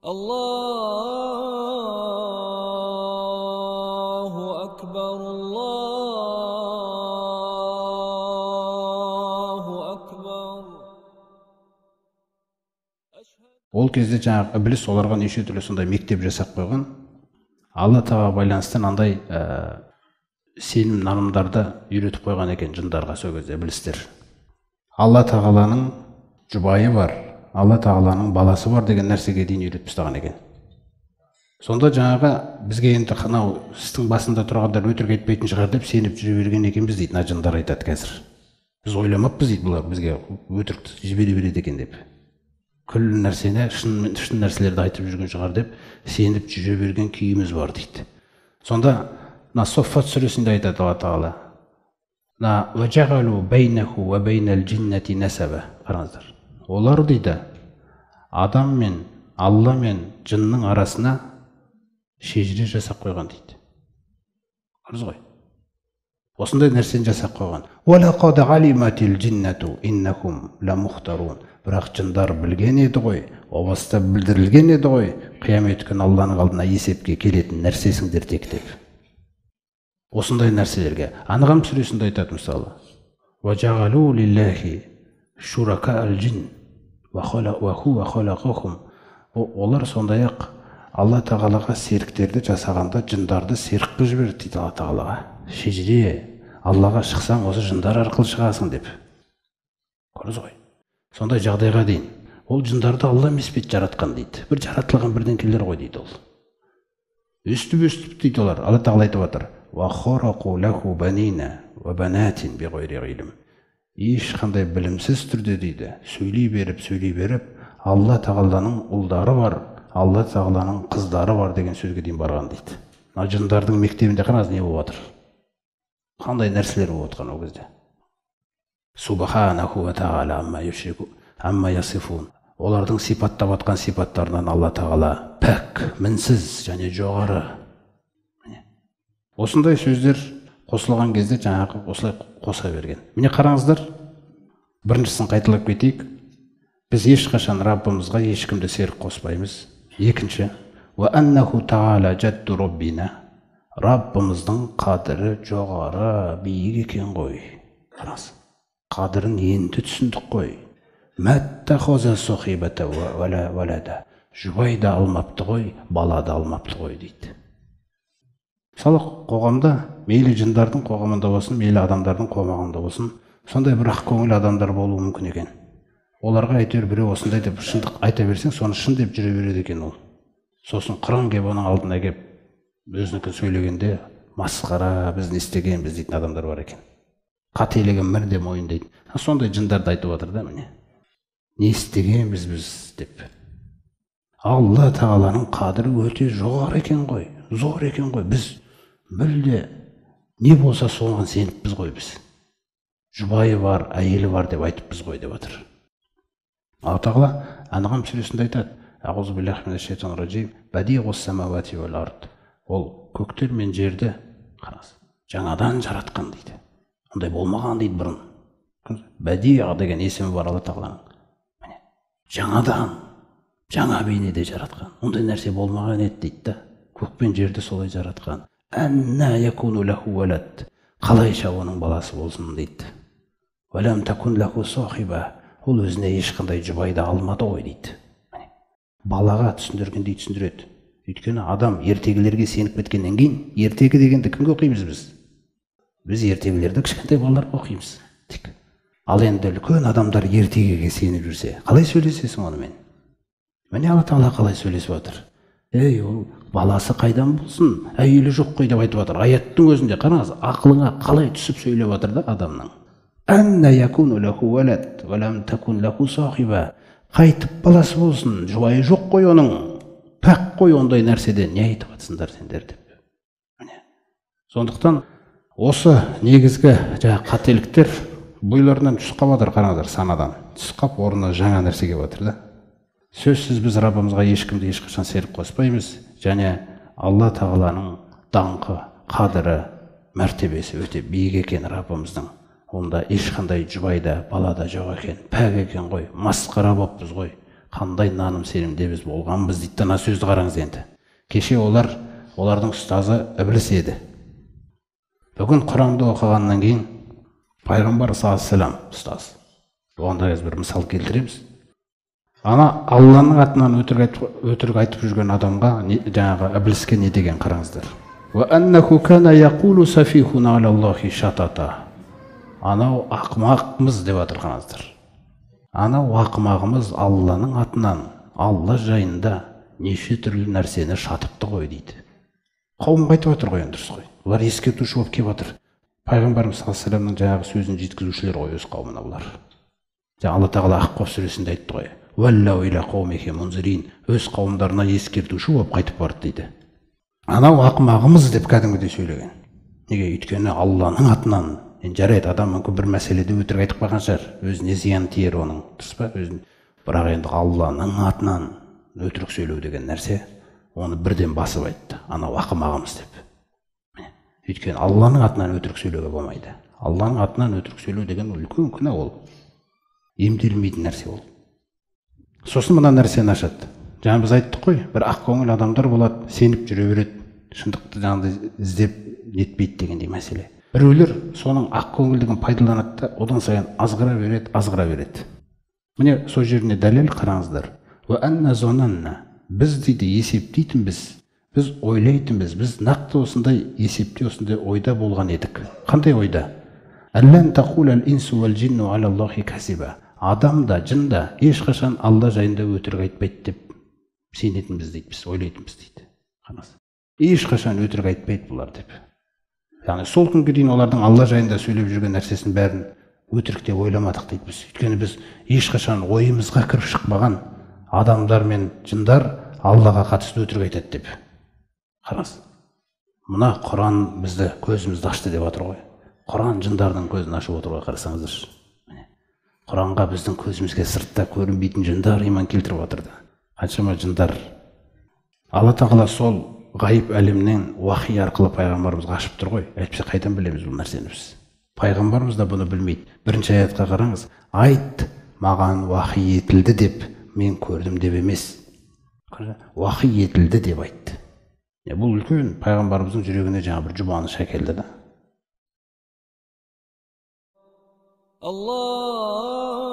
Allahu akbar, Allahu akbar. Ол кезде жаңағы ібліс оларға неше түрлі сондай мектеп жасап қойған. Алла тағала байланысты андай сенім нанымдарды үйретіп қойған екен жындарға сол кезде іблістер. Алла тағаланың жұбайы бар, Алла тағаланың баласы бар деген нәрсеге дейін үйретіп тастаған екен. Сонда жаңағы бізге енді қанау сіздің басында тұрғандар өтірік айтпайтын шығар деп сеніп жүре берген екенбіз дейді, мына жындар айтады қазір. Біз ойламаппыз дейді, бұлар бізге өтірікті жібере береді екен деп. Күллі нәрсені, шын нәрселерді айтып жүрген шығар деп сеніп жүре берген күйіміз бар дейді. Сонда Соффат сүресінде айтады Алла тағала: "Ваджағалу бейнаху ва бейнал джиннати насаба". Қараңыздар. Олар дейді адам мен Алла мен жынның арасына шежіре жасап қойған дейді. Қарыз ғой. Осындай нәрсені жасап қойған. "Валақад алиматил джиннату иннахум ламухтарун". Бірақ жындар білген еді ғой, о баста білдірілген еді ғой, қиямет күні Алланың алдына есепке келетін нәрсесіңдер тек деп. Осындай нәрселерге Анғам сүресінде айтады мысалы: "Ваджағалу лиллахи шурака ал-джин ва хуа халақахум". Олар сондай-ақ Алла тағалаға серіктерді жасағанда жындарды серік қылып жіберді дейді Алла тағалаға. Шежіре, Аллаға шықсаң осы жындар арқылы шығасың деп. Көрдіңіз ғой. Сондай жағдайға дейін. Ол жындарды Алла емес пе жаратқан дейді. Bir жаратылған бірдеңкелер ғой дейді ол. Өстіп дейді олар. Алла тағала айтып отыр: "Ва хорақу лаху банина ва банатин биғойри илм". Ешқандай білімсіз түрде дейді. Сөйлей беріп, Алла тағаланың ұлдары бар, Алла тағаланың қыздары бар деген сөзге дейін барған дейді. Мына жындардың мектебінде қараңыз не болып жатыр. Қандай нәрселер болып жатқан ол кезде. Субханаху ва тағала амма ясифун. Олардың сипаттап атқан сипаттарынан Алла тағала пәк, мінсіз және жоғары. Осындай сөздер қосылған кезде жаңағы осылай қоса берген. Міне қараңыздар, біріншісін қайталап кетейік. Біз ешқашан Раббымызға ешкімді серік қоспаймыз. Екінші, ва аннаху тағала жадду роббина. Раббымыздың қадірі жоғары, биік екен ғой. Қараңыз, қадірін енді түсіндік қой. Мәттахоза сохибата валада. Жұбай да алмапты ғой, бала да алмапты ғой дейді. Мысалы қоғамда, мейлі жындардың қоғамында болсын, мейлі адамдардың қоғамында болсын, сондай бір ақ көңіл адамдар болуы мүмкін екен. Оларға әйтеуір біреу осындай деп шындық айта берсең, соны шын деп жүре береді екен ол. Сосын қырын кеп оның алдына кеп өзінікін сөйлегенде масқара, біз не істегенбіз дейтін адамдар бар екен. Қателігін мүлде мойындайды. Сондай жындарды айтып отыр да міне. Не істегенбіз біз деп. Алла тағаланың қадірі өте жоғары екен ғой, зор екен ғой. Біз мүлде не болса соған сеніппіз ғой біз. Жұбайы бар, әйелі бар деп айтыппыз ғой деп отыр. Алла тағала Анғам сүресінде айтады: "Аузу биллахи минаш шайтанир раджим, бадиғус самавати вал ард". Ол көктер мен жерді қараңыз, жаңадан жаратқан дейді. Ондай болмаған дейді бұрын. Бадиға деген есімі бар Алла тағаланың. Міне, жаңадан, жаңа бейнеде жаратқан. Ондай нәрсе болмаған еді дейді да. Көк пен жерді солай жаратқан. Анна якуну лаху валад. Қалайша оның баласы болсын дейді. Валам такун лаху сохиба. Ол өзіне ешқандай жұбайды алмады ғой дейді. Балаға түсіндіргендей түсіндіреді. Өйткені адам ертегілерге сеніп кеткеннен кейін, ертегі дегенді кімге оқимыз біз? Біз ертегілерді кішкентай балаларға оқимыз. Ал енді үлкен адамдар ертегіге сеніп жүрсе, қалай сөйлесесің онымен? Міне Алла тағала қалай сөйлесіп отыр. Ей, ол баласы қайдан болсын, әйелі жоқ қой деп айтып отыр. Аяттың өзінде қараңыз, ақылыңа қалай түсіп сөйлеп отыр да адамның. Анна якуну лаху валад ва лам такун лаху сахиба. Қайтып баласы болсын, жұбайы жоқ қой оның. Пәк қой ондай нәрседен не айтып жатсыңдар сендер деп. Міне. Сондықтан осы негізгі қателіктер бойларынан түсіп қалып жатыр, қараңыздар, санадан. Түсіп қалып орнына жаңа нәрсе келіп жатыр да. Сөзсіз біз Раббымызға ешкімді ешқашан серік қоспаймыз, және Алла тағаланың даңқы, қадірі, мәртебесі өте биік екен Раббымыздың. Онда ешқандай жұбайда, балада жоқ екен, пәк екен ғой, масқара болыппыз ғой. қандай наным сенімде біз болғанбыз дейді. Ана сөзді қараңыз енді. Кеше олардың ұстазы Ібліс еді. Бүгін Құранды оқығаннан кейін пайғамбар саллаллаху алейхи вассалам ұстаз. Оғанда бір мысал келтіреміз. Ана Алланың атынан өтірік айтып жүрген адамға, жаңағы Ібліске не деген қараңыздар. وَأَنَّهُ كَانَ يَقُولُ سَفِيهُنَا عَلَى اللَّهِ شَطَطًا. Анау ақымағымыз деп жатыр, қараңыздар. Анау ақымағымыз Алланың атынан, Алла жайында неше түрлі нәрсені шатыпты ғой дейді. Қауым қайтып отыр ғой, дұрыс қой. Олар ескертуші болып келіп отыр. Пайғамбарымыз саллаллаху алейхи вассаламның жаңағы сөзін жеткізушілер ғой өз қауымына бұлар. Алла тағала Ахқаф сүресінде айтты ғой. «Уәлләу иля қаумихи мунзирин». Өз қауымдарына ескертуші болып қайтып барды дейді. Анау ақымағымыз деп кәдімгідей сөйлеген. Неге? Өйткені Алланың атынан, жарайды, адам мүмкін бір мәселеде өтірік айтып қалған шығар, өзіне зиян тиер оның, дұрыс па? Бірақ енді Алланың атынан өтірік сөйлеу деген нәрсе, оны бірден басып айтты. Анау ақымағымыз деп. Өйткені Алланың атынан өтірік сөйлеуге болмайды. Алланың атынан өтірік сөйлеу деген үлкен күнә ол. Емделмейтін нәрсе ол. Сосын мына нәрсені ашады. Жаңа біз айттық қой, бір ақ көңіл адамдар болады, сеніп жүре береді, шындықты жаңағыдай іздеп нетпейді дегендей мәселе. Біреулер соның ақ көңілдігін пайдаланады да, одан сайын азғыра береді. Міне сол жеріне дәлел қараңыздар. وَأَنَّ زَنَنَّا. Біз дейді есептейтінбіз, біз ойлайтынбыз, біз нақты осындай есепте, осындай ойда болған едік. Қандай ойда? أَلَّنْ تَقُولَ الْإِنسُ وَالْجِنُّ عَلَى اللَّهِ كَذِبًا. Адам да, жын да ешқашан Алла жайында өтірік айтпайды деп сенетінбіз дейді, біз ойлайтынбыз дейді. Ешқашан өтірік айтпайды бұлар деп. Яғни сол күнге дейін олардың Алла жайында сөйлеп жүрген нәрсесін бәрін өтірік деп ойламадық дейді біз. Өйткені біз ешқашан ойымызға кіріп шықпаған адамдар мен жындар Аллаға қатысты өтірік айтады деп. Қараңыз. Мына Құран бізді көзімізді ашты деп отыр ғой. Құран жындардың көзін ашып отыр ғой, қарасаңыздаршы. Құранға біздің көзімізге сыртта көрінбейтін жындар иман келтіріп отырды. Қаншама жындар. Алла тағала сол ғайып әлемнен уахи арқылы пайғамбарымызға ашып тұр ғой. Әйтпесе қайдан білеміз бұл нәрсені біз? Пайғамбарымыз да бұны білмейді. Бірінші аятқа қараңыз. Айт, маған уахи етілді деп, мен көрдім деп емес. Уахи етілді деп айтты. Бұл үлкен пайғамбарымыздың жүрегіне жаңа бір жұбаныш әкелді да. Allah